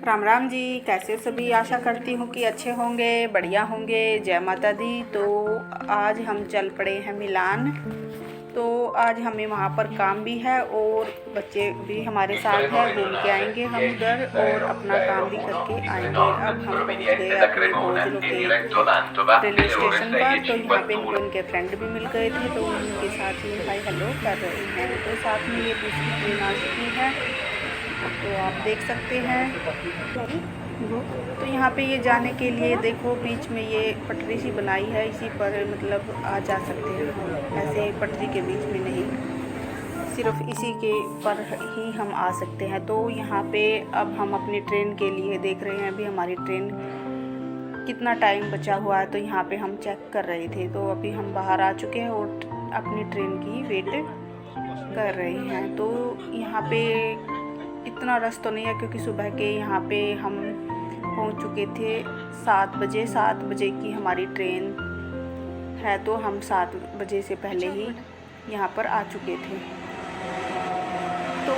राम राम जी, कैसे सभी। आशा करती हूँ कि अच्छे होंगे, बढ़िया होंगे। जय माता दी। तो आज हम चल पड़े हैं मिलान। तो आज हमें वहाँ पर काम भी है और बच्चे भी हमारे साथ हैं। घूम के आएंगे हम उधर और अपना काम भी करके आएंगे। अब हम पहुँच गए अपने बोझलों के रेलवे स्टेशन पर। तो यहाँ पे इनको इनके फ्रेंड भी मिल गए थे, तो उनके साथ ही हाय हेलो कर रहे हैं। तो साथ में ये दूसरी ट्रेन आ चुकी है, तो आप देख सकते हैं। तो यहाँ पे ये जाने के लिए देखो बीच में ये पटरी सी बनाई है, इसी पर मतलब आ जा सकते हैं। ऐसे पटरी के बीच में नहीं, सिर्फ इसी के पर ही हम आ सकते हैं। तो यहाँ पे अब हम अपनी ट्रेन के लिए देख रहे हैं अभी हमारी ट्रेन कितना टाइम बचा हुआ है। तो यहाँ पे हम चेक कर रहे थे। तो अभी हम बाहर आ चुके हैं और अपनी ट्रेन की वेट कर रहे हैं। तो यहाँ पे इतना रश तो नहीं है, क्योंकि सुबह के यहाँ पे हम पहुँच चुके थे 7 बजे। 7 बजे की हमारी ट्रेन है, तो हम 7 बजे से पहले ही यहाँ पर आ चुके थे। तो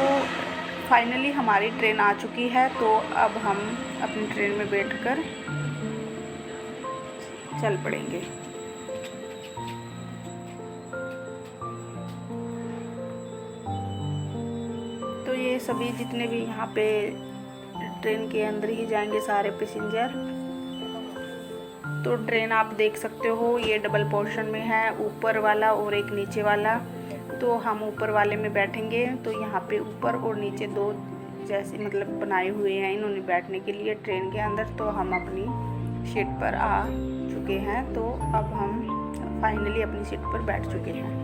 फाइनली हमारी ट्रेन आ चुकी है। तो अब हम अपनी ट्रेन में बैठकर चल पड़ेंगे। तो ये सभी जितने भी यहाँ पे ट्रेन के अंदर ही जाएंगे सारे पैसेंजर। तो ट्रेन आप देख सकते हो ये डबल पोर्शन में है, ऊपर वाला और एक नीचे वाला। तो हम ऊपर वाले में बैठेंगे। तो यहाँ पे ऊपर और नीचे दो जैसे मतलब बनाए हुए हैं इन्होंने बैठने के लिए ट्रेन के अंदर। तो हम अपनी सीट पर आ चुके हैं। तो अब हम फाइनली अपनी सीट पर बैठ चुके हैं।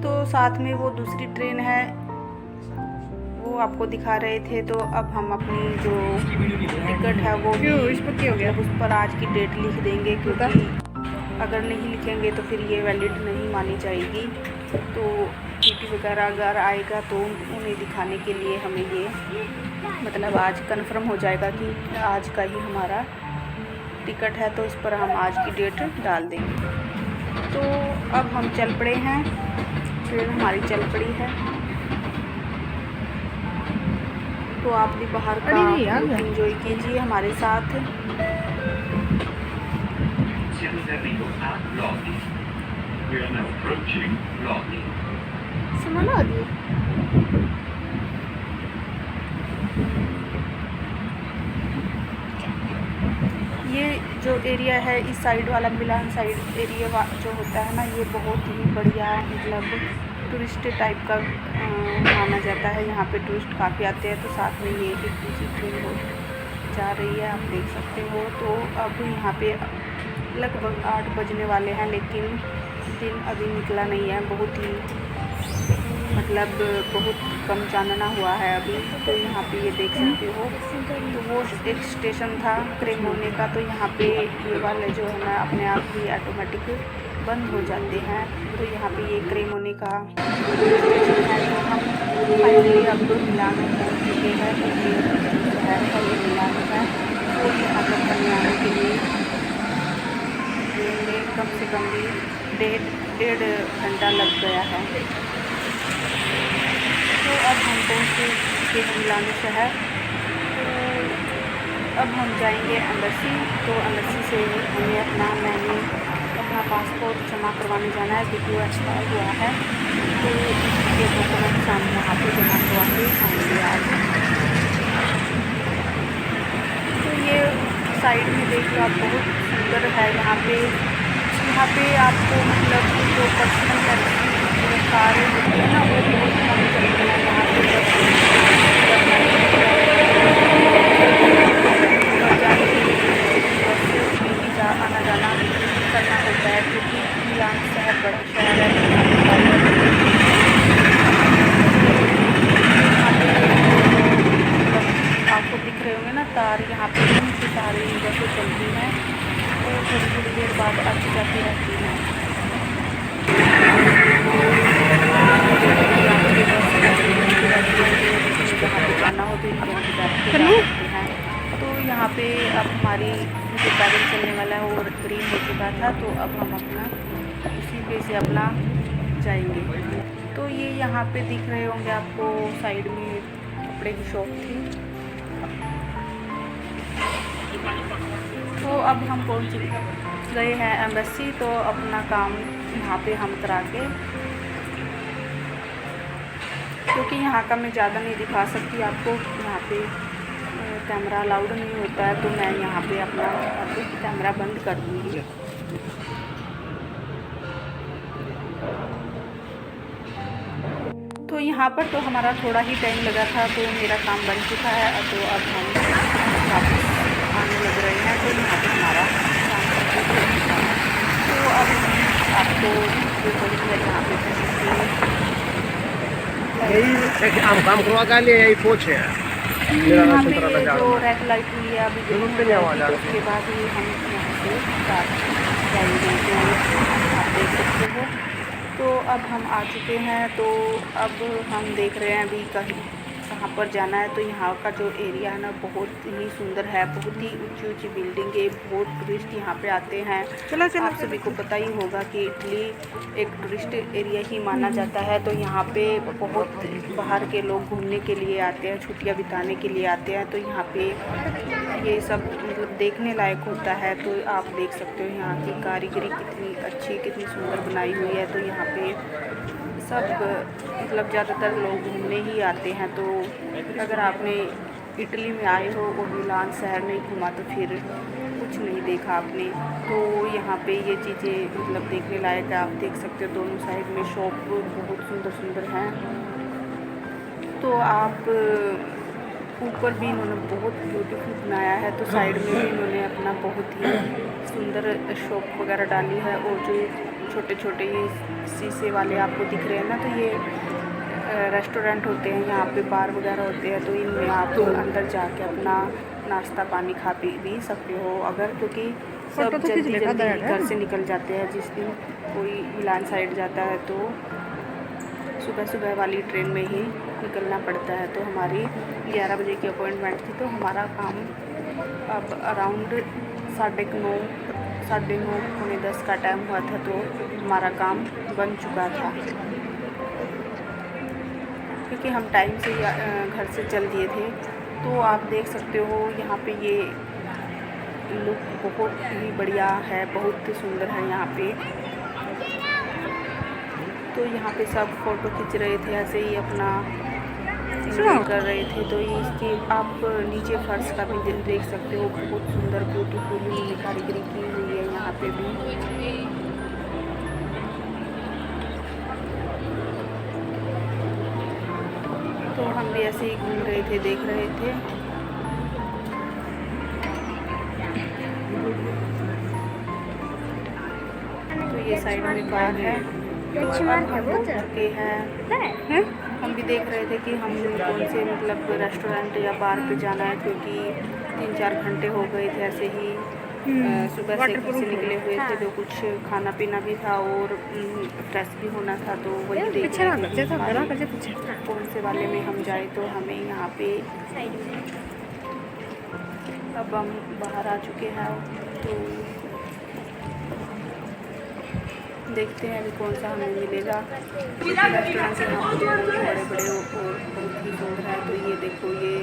तो साथ में वो दूसरी ट्रेन है, वो आपको दिखा रहे थे। तो अब हम अपनी जो टिकट है वो भी उस पर आज की डेट लिख देंगे, क्योंकि अगर नहीं लिखेंगे तो फिर ये वैलिड नहीं मानी जाएगी। तो टीटी वगैरह अगर आएगा तो उन्हें दिखाने के लिए हमें ये मतलब आज कंफर्म हो जाएगा कि आज का ही हमारा टिकट है। तो इस पर हम आज की डेट डाल देंगे। तो अब हम चल पड़े हैं, ट्रेन हमारी चल पड़ी है। तो आप भी बाहर का एंजॉय कीजिए हमारे साथ। ये जो एरिया है इस साइड वाला मिलान साइड एरिया जो होता है ना, ये बहुत ही बढ़िया मतलब टूरिस्ट टाइप का माना जाता है। यहाँ पे टूरिस्ट काफ़ी आते हैं। तो साथ में ये एक दूसरी ट्रेन जा रही है, आप देख सकते हो। तो अब यहाँ पे लगभग 8 बजने वाले हैं, लेकिन दिन अभी निकला नहीं है। बहुत ही मतलब बहुत कम चानना हुआ है अभी। तो यहाँ पे ये देख सकते हो। तो वो एक स्टेशन था क्रेमोने का। तो यहाँ पे ये वाले जो है ना अपने आप ही ऑटोमेटिक बंद हो जाते हैं। तो यहाँ पे ये क्रेमोने का स्टेशन है। तो हम फाइनली अब मिलान पहुँच चुके हैं। तो ये शहर का ये मिलान है। तो यहाँ तक करने आने के लिए कम से कम भी डेढ़ घंटा लग गया है। तो अब हम पहुँचे के मिलान शहर। तो अब हम जाएंगे एम्बेसी। तो एम्बेसी से हमें अपना पासपोर्ट जमा करवाने जाना है, क्योंकि वो एक्सपायर हुआ है। तो इसके डॉक्यूमेंट्स हम वहाँ पे जमा करवा के आएंगे आज। तो ये साइड में देखिए आप, बहुत सुंदर है। यहाँ पे आपको मतलब जो पर्सनल कारें होती है ना, वो बहुत कम चलती हैं यहाँ पे। आना जाना करना होता है, क्योंकि मिलान शहर बड़ा शहर है। आपको दिख रहे होंगे ना तार, यहाँ पे उनकी तारें जैसे चलती हैं, तो थोड़ी देर बाद आती जाती रहती हैं। जाना हो तो हैं। तो यहाँ पे अब हमारी जो पैदल चलने वाला है वो ग्रीन हो चुका था। तो अब हम अपना उसी फिर से अपना जाएंगे। तो ये यहाँ पे दिख रहे होंगे आपको, साइड में कपड़े की शॉप थी। तो अब हम पहुँच गए हैं एम्बेसी। तो अपना काम यहाँ पे हम करा के, क्योंकि यहाँ का मैं ज़्यादा नहीं दिखा सकती आपको, यहाँ पे कैमरा अलाउड नहीं होता है, तो मैं यहाँ पे अपना अभी कैमरा बंद कर दूँगी। तो यहाँ पर तो हमारा थोड़ा ही टाइम लगा था, तो मेरा काम बन चुका है। तो अब हम वापस आने लग रहे हैं। तो यहाँ पर हमारा काम कंप्लीट हो चुका है। तो अब आपको यहाँ पे यही काम करवा का लिए यही पूछे यहाँ पे जो रेड लाइट हुई है अभी उसके बाद ही हम यहाँ से जाएंगे। तो आप देख सकते हो। तो अब हम आ चुके हैं। तो अब हम देख रहे हैं अभी कहाँ पर जाना है। तो यहाँ का जो एरिया है ना, बहुत ही सुंदर है, बहुत ही ऊंची ऊंची बिल्डिंग है, बहुत टूरिस्ट यहाँ पे आते हैं। आप सभी को पता ही होगा कि इटली एक टूरिस्ट एरिया ही माना जाता है। तो यहाँ पे बहुत बाहर के लोग घूमने के लिए आते हैं, छुट्टियाँ बिताने के लिए आते हैं। तो यहाँ पे ये सब मतलब देखने लायक होता है। तो आप देख सकते हो यहाँ की कारीगरी कितनी अच्छी, कितनी सुंदर बनाई हुई है। तो यहाँ पे सब मतलब ज़्यादातर लोग घूमने ही आते हैं। तो अगर आपने इटली में आए हो और मिलान शहर नहीं घूमा तो फिर कुछ नहीं देखा आपने। तो यहाँ पे ये चीज़ें मतलब देखने लायक है। आप देख सकते हो दोनों साइड में शॉप बहुत सुंदर सुंदर हैं। तो आप ऊपर भी इन्होंने बहुत ब्यूटीफुल बनाया है। तो साइड में भी इन्होंने अपना बहुत ही सुंदर शॉप वगैरह डाली है। और जो छोटे छोटे ये शीशे वाले आपको दिख रहे हैं ना, तो ये रेस्टोरेंट होते हैं, यहाँ पे बार वगैरह होते हैं। तो इनमें आप अंदर जाके अपना नाश्ता पानी खा पी भी सकते हो अगर, क्योंकि सब जल्दी घर से निकल जाते हैं। जिस दिन कोई मिलान साइड जाता है तो सुबह सुबह वाली ट्रेन में ही निकलना पड़ता है। तो हमारी 11 बजे की अपॉइंटमेंट थी। तो हमारा काम अब अराउंड 9:30 पौने 10 का टाइम हुआ था। तो हमारा काम बन चुका था, क्योंकि हम टाइम से घर से चल दिए थे। तो आप देख सकते हो यहाँ पे ये लुक बहुत ही बढ़िया है, बहुत सुंदर है यहाँ पे। तो यहाँ पे सब फ़ोटो खींच रहे थे, ऐसे ही अपना एंजॉय कर रहे थे। तो इसके आप नीचे फर्श का भी देख सकते हो, बहुत सुंदर ब्यूटीफुल कारीगरी की हुई है यहाँ पे भी। तो हम भी ऐसे ही घूम रहे थे, देख रहे थे। तो ये साइड में बाग है। तो अब हम पहुँच चुके हैं। हम भी देख रहे थे कि हम कौन से मतलब रेस्टोरेंट या बार पे जाना है, क्योंकि 3-4 घंटे हो गए थे ऐसे ही सुबह से घर से निकले हुए थे। तो कुछ खाना पीना भी था और फ्रेश भी होना था। तो वही देख रहे थे कौन से वाले में हम जाए। तो हमें यहाँ पे अब हम बाहर आ चुके हैं। तो देखते हैं अभी कौन सा हमें मिलेगा। रेस्टोरेंट यहाँ पे बड़े बड़े और बहुत ही सुंदर है। तो ये देखो, ये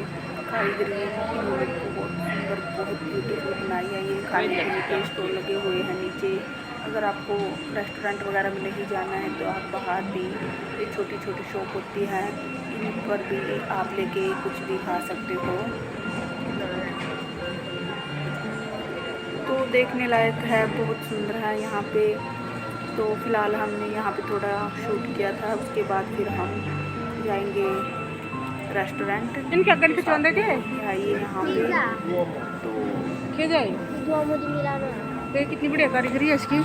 कारीगरी इन्होंने बहुत सुंदर, बहुत ब्यूटीफुल बनाई है। ये खाने पीने के स्टॉल लगे हुए हैं नीचे। अगर आपको रेस्टोरेंट वगैरह में नहीं जाना है तो आप बाहर भी ये छोटी छोटी शॉप होती है, इन पर भी आप लेके कुछ भी खा सकते हो। तो देखने लायक है, बहुत सुंदर है यहाँ पे। तो फ़िलहाल हमने यहाँ पे थोड़ा शूट किया था, उसके बाद फिर हम जाएंगे रेस्टोरेंट। इनके अगर कुछ आंदे के आइए यहाँ पे। तो क्या जाए तो कितनी बढ़िया कारीगरी है इसकी।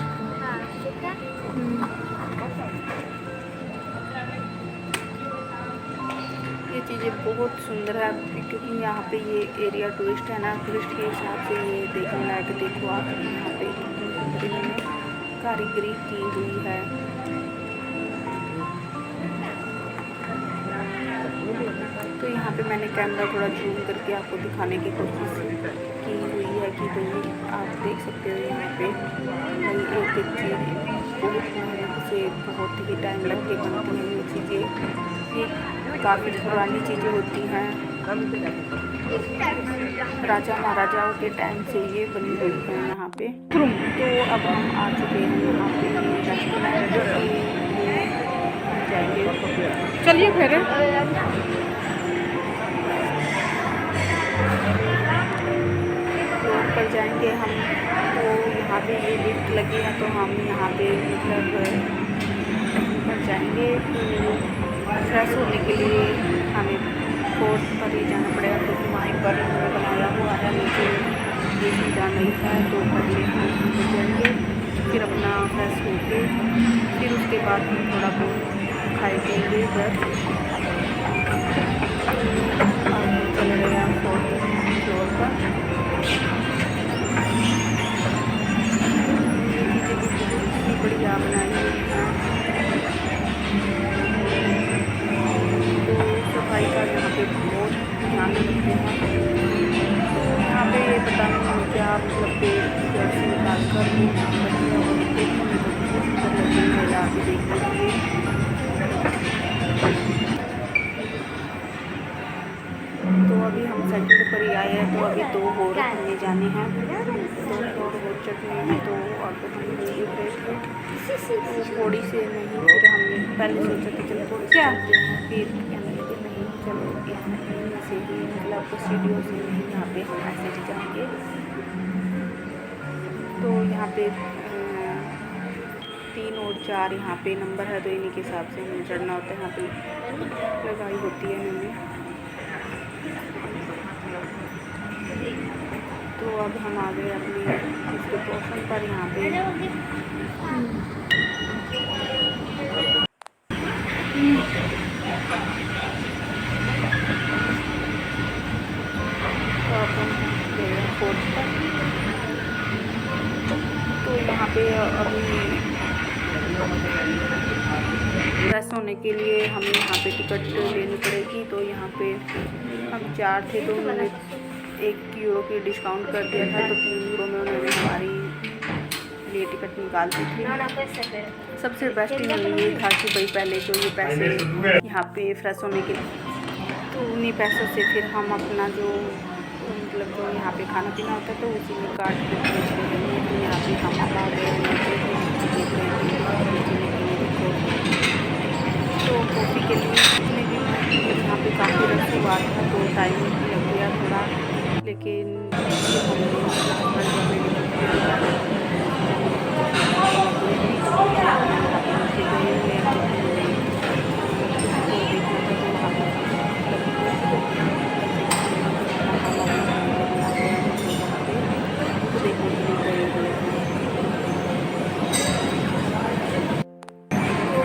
ये चीज़ें बहुत सुंदर है, क्योंकि यहाँ पे ये एरिया टूरिस्ट है ना, टूरिस्ट के हिसाब से ये देखने लायक। देखो आप यहाँ पे कितनी कारीगरी की हुई है। तो यहाँ पे मैंने कैमरा थोड़ा जूम करके आपको दिखाने की कोशिश की हुई है कि भाई आप देख सकते हो यहाँ पे भाई एक एक चीज़ बहुत मेहनत से बहुत ही टाइम लग के बनती हैं ये चीज़ें। ये काफ़ी पुरानी चीज़ें होती हैं, राजा महाराजाओं के टाइम से ये बनी हुई है यहाँ पे। तो अब हम आ चुके हैं यहाँ पे रेस्टोरेंट, जाएंगे। चलिए फिर फ्लोर पर जाएंगे हम। तो यहाँ पे ये लिफ्ट लगी है तो हम यहाँ पे मतलब पर जाएंगे। तो फ्रेश होने के लिए हमें फोर्थ पर ही जाना पड़ेगा क्योंकि वहीं पर बनाया हुआ है, नीचे ये सुविधा नहीं है। तो बच्चे हम जाएंगे, फिर अपना फ्रेश होके फिर उसके बाद हम थोड़ा बहुत खाए पिएंगे बस। चले गए हम फोर्थ फ्लोर पर। बढ़िया बनाई हुई है। तो सफाई का यहाँ पे बहुत ध्यान रखते हैं। यहाँ पे ये पता नहीं क्या मतलब पेड़ जैसे निकाल कर वो बढ़िया और देखने में तो बहुत सुंदर लगती है यहाँ पे देखने के लिए। तो अभी हम सेकंड पर ही आए हैं, तो अभी 2 और हमें जाने हैं, 2 और चटनी है। तो अब हम ये ब्रेड थोड़ी से नहीं, फिर हमने पहले सोचा कि चलो थोड़ी क्या चलते हैं, फिर कहने लगे नहीं चलो यहाँ से ही मतलब सीढ़ियों से नहीं, यहाँ पे हम ऐसे ही जाएंगे। तो यहाँ पे 3 और 4 यहाँ पे नंबर है, तो इन्हीं के हिसाब से हमें चढ़ना होता है। यहाँ पे लगाई होती है इन्होंने। तो अब हम आ गए अपनी इसके पोर्शन पर। यहाँ पे तो अब हम गए फोर्थ पर। तो यहाँ पे अभी फ्रेश होने के लिए हमें यहाँ पे टिकट लेनी पड़ेगी। तो यहाँ पे हम 4 थे तो उन्होंने 1 यूरो की डिस्काउंट कर दिया था, तो 3 यूरो में उन्होंने हमारी लिए टिकट निकाल दी थी। सबसे बेस्ट ये था कि भाई पहले जो ये पैसे यहाँ पे फ्रेश होने के, तो उन्हीं पैसों से फिर हम अपना जो मतलब जो यहाँ पे खाना पीना होता है तो उसी में काट के बेच देते हैं। तो यहाँ पे हम आ गए तो कॉफ़ी के लिए जितने भी यहाँ पे काफ़ी रश हुआ था तो टाइम लग गया थोड़ा, लेकिन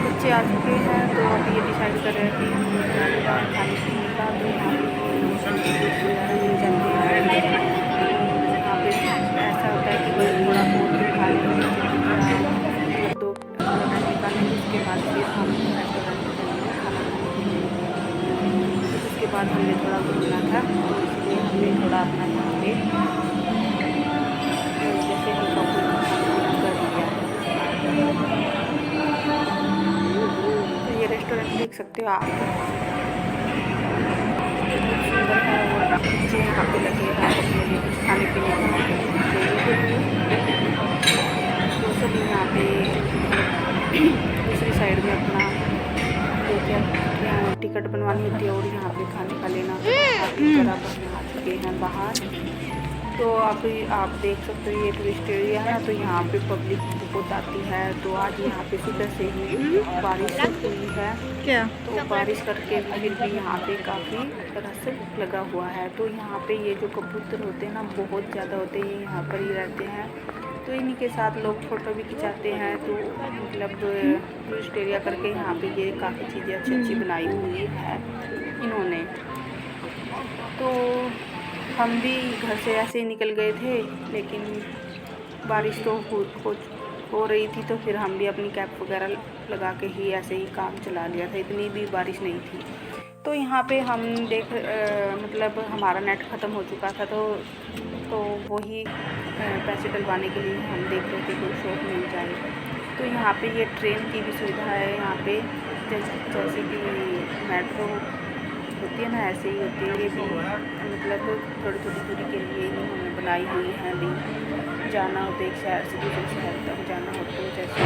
बच्चे आ चुके हैं। तो अब ये डिसाइड कर रहे हैं कि खाने पीने का, तो यहाँ पे मिल जाते हैं। यहाँ पे ऐसा होता है कि कोई थोड़ा बहुत खा लेंगे, तो टाइम निकालेंगे, उसके बाद फिर हम रेस्टोरेंट में जाएंगे खाना खाने। उसके बाद हमने थोड़ा घूमना था तो इसलिए हमने थोड़ा अपना यहाँ पे जैसे हल्का फुल्का कर दिया। तो ये रेस्टोरेंट देख सकते हो आप, सुंदर है और बच्चे यहाँ पे लगे हैं अपने लिए कुछ खाने पीने का तो सभी यहाँ पे दूसरी साइड में अपना यहाँ टिकट बनवानी होती है और यहाँ पे खाने का लेना होता है। आ चुके हैं बाहर। तो आप देख सकते हो ये टूरिस्ट एरिया है, तो यहाँ पे पब्लिक बहुत आती है। तो आज यहाँ पे सुबह से ही बारिश हुई है क्या, तो बारिश करके फिर भी यहाँ पे काफ़ी रश लगा हुआ है। तो यहाँ पे ये जो कबूतर होते हैं ना बहुत ज़्यादा होते हैं, यहाँ पर ही रहते हैं। तो इन्हीं के साथ लोग फ़ोटो भी खिंचाते हैं। तो मतलब टूरिस्ट एरिया करके यहाँ पे ये काफ़ी चीज़ें अच्छी अच्छी बनाई हुई है इन्होंने। तो हम भी घर से ऐसे ही निकल गए थे, लेकिन बारिश तो हो रही थी, तो फिर हम भी अपनी कैप वगैरह लगा के ही ऐसे ही काम चला लिया था, इतनी भी बारिश नहीं थी। तो यहाँ पे हम मतलब हमारा नेट ख़त्म हो चुका था, तो वही पैसे डलवाने के लिए हम देख रहे थे कोई शॉप मिल जाए। तो यहाँ पे ये ट्रेन की भी सुविधा है यहाँ पे, जैसे कि मेट्रो होती है ना, ऐसे ही होती है ये भी, मतलब थोड़ी थोड़ी दूरी के लिए ही उन्होंने बनाई हुई है अभी। जाना हो तो एक शहर से दूसरे शहर तक जाना हो तो जैसे,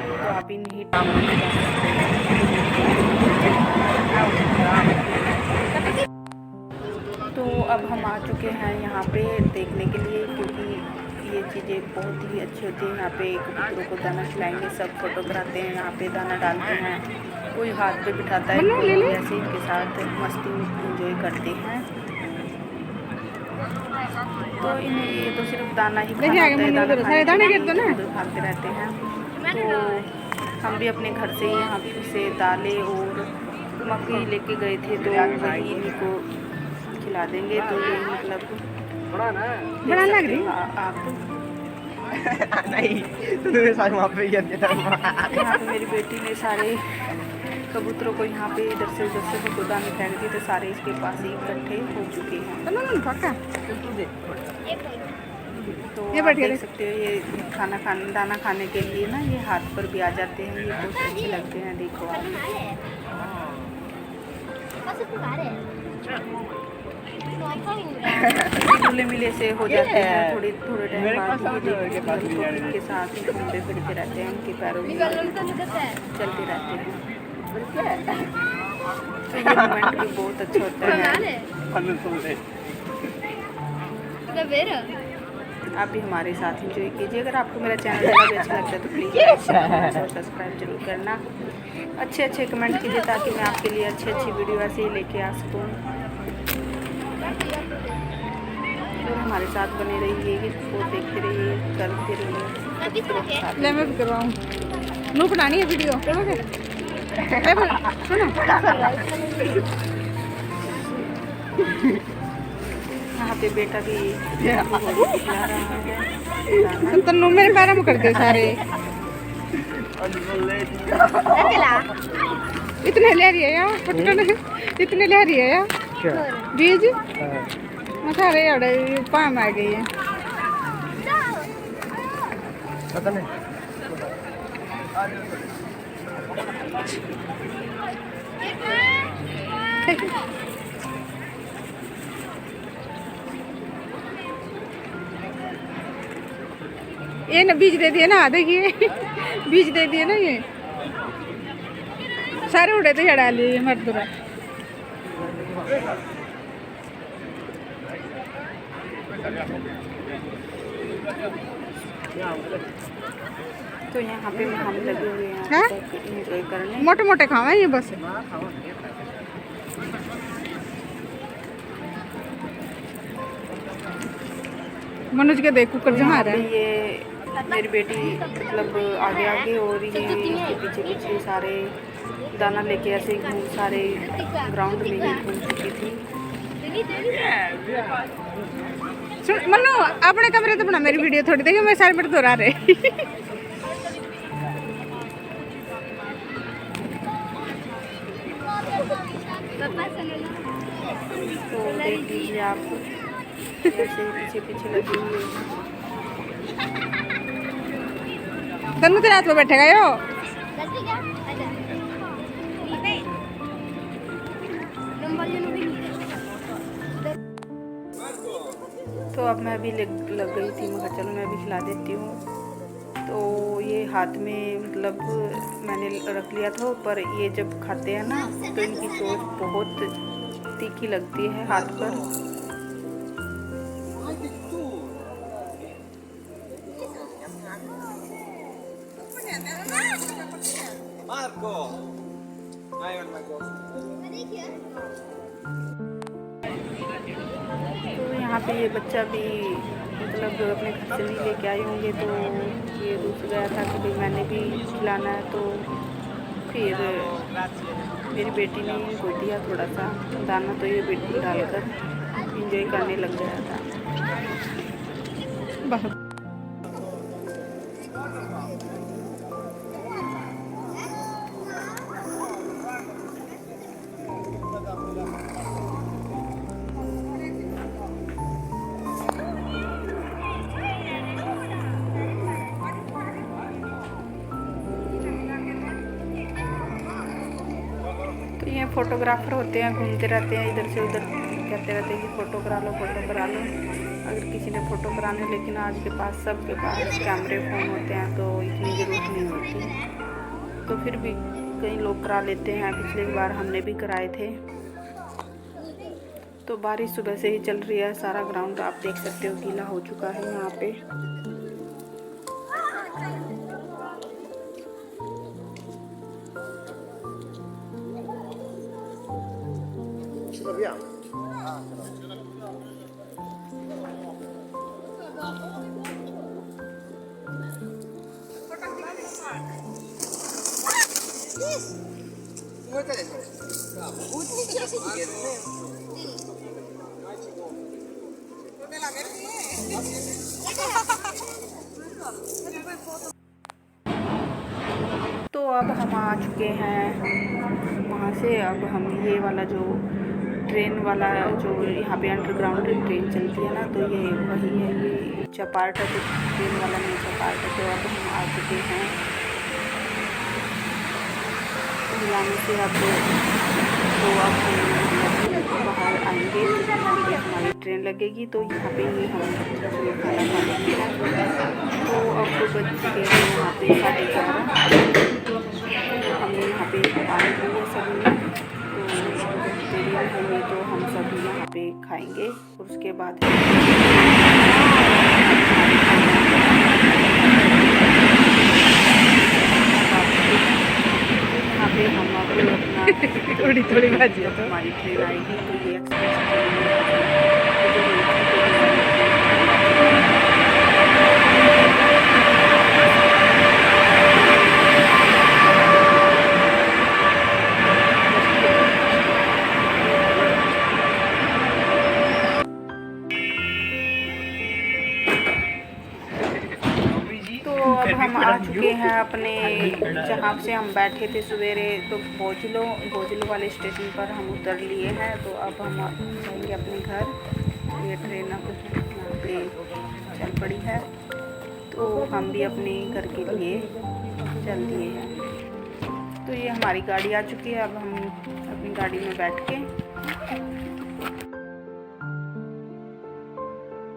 तो आप इन्हीं ट्रेन में जा सकते हैं। तो अब हम आ चुके हैं यहाँ पे देखने के लिए, क्योंकि ये चीज़ें बहुत ही अच्छी होती है। यहाँ पे कबूतरों को दाना खिलाएंगे, सब फोटो कराते हैं, यहाँ पे दाना डालते हैं, कोई हाथ पे बिठाता है, कोई ऐसे इनके साथ मस्ती इंजॉय करते हैं। तो इन्हें ये तो सिर्फ दाना ही खाना होता है, दाना खाते रहते हैं। तो हम भी अपने घर से ही यहाँ से दालें और मकई लेके गए थे, तो वही इन्हीं को खिला देंगे। तो ये मतलब बड़ा लग रही आप नहीं तुम्हें सारे वहाँ पे यहाँ पे मेरी बेटी ने सारे कबूतरों को यहाँ पे इधर से उधर से दाने फेंक दिए, तो सारे इसके पास ही इकट्ठे हो चुके हैं। तो आप देख सकते हो ये दाना खाने के लिए ना ये हाथ पर भी आ जाते हैं, ये बहुत अच्छे लगते हैं। देखो आप खुले मिले से हो जाते हैं, थोड़े टाइम बाद के साथ घूमते फिरते रहते हैं, उनके पैरों में चलते रहते हैं। तो ये मोमेंट भी बहुत अच्छा होता है। आप भी हमारे साथ एंजॉय कीजिए। अगर आपको मेरा चैनल ज़्यादा भी अच्छा लगता है तो प्लीज़ सब्सक्राइब जरूर करना, अच्छे कमेंट कीजिए ताकि मैं आपके लिए अच्छी वीडियो ऐसे ही लेके आ सकूँ। और हमारे साथ बने रहिए, इसको देखते रहिए, करते रहिए। मैं भी करवाऊँ नू बनानी है वीडियो करोगे? सुनो यहाँ पे बेटा भी खिला रहा है। तन्नू मेरे पैरों में कर दे सारे। इतने ले रही है यार, इतने ले रही है यार बीज सारे पाम आ गई है। पता नहीं ये ना बीज दे दिए ना, देखिए बीज दे दिए ना, ये सारे उड़े तो ये डाल लिए मजदूरा। तो यहाँ पे हम लगे हुए हैं एंजॉय करने। मोटे मोटे खावा ये बस। मनोज के देख कुकर जमा रहा है। ये मेरी बेटी मतलब आगे और ये इसके पीछे सारे दाना लेके ऐसे घूम सारे ग्राउंड में ही घूम चुकी थी। मनु अपने कमरे तो बना मेरी वीडियो थोड़ी देखिए, मैं सारे मिनट दोहरा रहे। तो देख लीजिए आप ऐसे पीछे लगी हुई है। तन्नू तो रात में बैठेगा यो। तो अब मैं भी लग गई थी, मैं चलो मैं भी खिला देती हूँ। तो ये हाथ में मतलब मैंने रख लिया था, पर ये जब खाते हैं ना तो इनकी चोंच बहुत तीखी लगती है हाथ पर। Marco, तो यहाँ पे ये बच्चा भी मतलब अपने घर से नहीं लेके आए होंगे, तो ये रुस गया था कि भाई मैंने भी खिलाना है। तो फिर मेरी बेटी ने इनको दिया थोड़ा सा दाना, तो ये बेटी डालकर एंजॉय करने लग गया था। तो ये फोटोग्राफर होते हैं, घूमते रहते हैं इधर से उधर, कहते रहते हैं कि फ़ोटो करा लो फ़ोटो करा लो। अगर किसी ने फ़ोटो कराने, लेकिन आज के पास सबके पास कैमरे फ़ोन होते हैं तो इतनी ज़रूरत नहीं होती। तो फिर भी कई लोग करा लेते हैं। पिछली बार हमने भी कराए थे। तो बारिश सुबह से ही चल रही है, सारा ग्राउंड आप देख सकते हो गीला हो चुका है यहाँ पे। तो अब हम आ चुके हैं वहाँ से। अब हम ये वाला जो ट्रेन वाला जो यहाँ पे अंडरग्राउंड ट्रेन चलती है ना, तो ये वही है, ये चपार्ट है, तो ट्रेन वाला नहीं चपार्ट है। तो अब हम आ चुके हैं मिलान से। अब तो अब हम बाहर आएंगे, हमारी ट्रेन लगेगी तो यहाँ पे ही हम खाना खाएंगे। तो अब तो बज चुके हैं यहाँ पे 11:30। हमने यहाँ पे पानी पिया सभी ने, तो देरी होगी तो हम सभी यहाँ पे खाएंगे। और उसके बाद यहाँ पे हम अपना थोड़ी बाजी है। तो हमारी ट्रेन आएगी तो ये एक्सप्रेस ट्रेन अब हम आ चुके हैं अपने जहाँ से हम बैठे थे सवेरे, तो भोजलो वाले स्टेशन पर हम उतर लिए हैं। तो अब हम जाएंगे अपने घर। ये ट्रेन अब यहाँ पे चल पड़ी है, तो हम भी अपने घर के लिए चल दिए हैं। तो ये हमारी गाड़ी आ चुकी है। अब हम अपनी गाड़ी में बैठ के